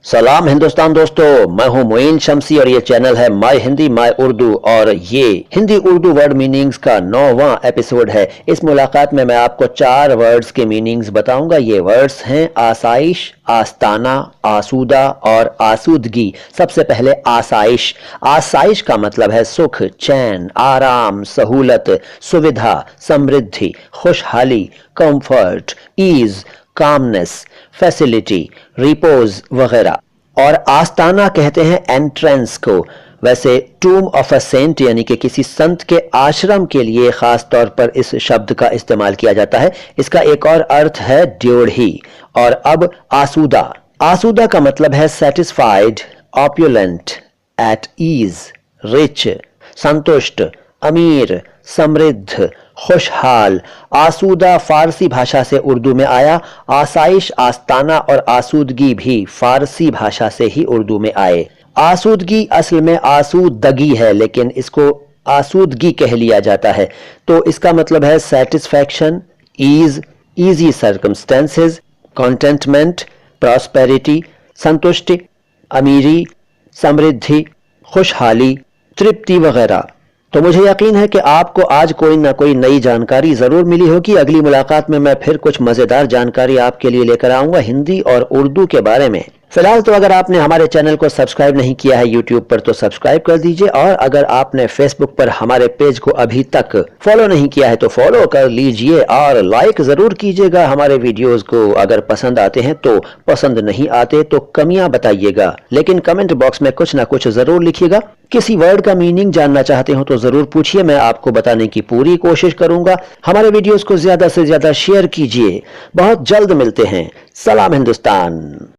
सलाम हिंदुस्तान दोस्तों, मैं हूं मोइन शमसी और ये चैनल है माय हिंदी माय उर्दू और ये हिंदी उर्दू वर्ड मीनिंग्स का 9वां एपिसोड है। इस मुलाकात में मैं आपको 4 वर्ड्स के मीनिंग्स बताऊंगा। ये वर्ड्स हैं आसाइश, आस्ताना, आसूदा और आसूदगी। सबसे पहले आसाइश। आसाइश का मतलब है सुख, चैन, आराम, सहूलत, सुविधा, समृद्धि, खुशहाली, comfort, ease, calmness, facility, repose वगैरह। और आस्ताना कहते हैं एंट्रेंस को। वैसे टूम ऑफ अ सेंट यानी कि किसी संत के आश्रम के लिए खास तौर पर इस शब्द का इस्तेमाल किया जाता है। इसका एक और अर्थ है ड्योढ़ी। और अब आसूदा। आसूदा का मतलब है सेटिस्फाइड, ऑप्युलेंट, एट ईज, रिच, संतुष्ट, अमीर, समृद्ध, खुशहाल। आसूदा फारसी भाषा से उर्दू में आया। आसाइश, आस्ताना और आसूदगी भी फारसी भाषा से ही उर्दू में आए। आसूदगी असल में आसूदगी है, लेकिन इसको आसूदगी कह लिया जाता है। तो इसका मतलब है satisfaction, ease, easy circumstances, contentment, prosperity, संतुष्टि, अमीरी, समृद्धि, खुशहाली, तृप्ति वगैरह। तो मुझे यकीन है कि आपको आज कोई ना कोई नई जानकारी जरूर मिली होगी। अगली मुलाकात में मैं फिर कुछ मजेदार जानकारी आपके लिए लेकर आऊंगा हिंदी और उर्दू के बारे में। फिलहाल तो अगर आपने हमारे चैनल को सब्सक्राइब नहीं किया है यूट्यूब पर तो सब्सक्राइब कर दीजिए, और अगर आपने फेसबुक पर हमारे पेज को अभी तक फॉलो नहीं किया है तो फॉलो कर लीजिए और लाइक जरूर कीजिएगा हमारे वीडियोस को। अगर पसंद आते हैं तो, पसंद नहीं आते तो कमियां बताइएगा, लेकिन कमेंट बॉक्स में कुछ ना कुछ जरूर लिखिएगा। किसी वर्ड का मीनिंग जानना चाहते हो तो जरूर पूछिए, मैं आपको बताने की पूरी कोशिश करूंगा। हमारे वीडियोस को ज्यादा से ज्यादा शेयर कीजिए। बहुत जल्द मिलते हैं। सलाम हिंदुस्तान।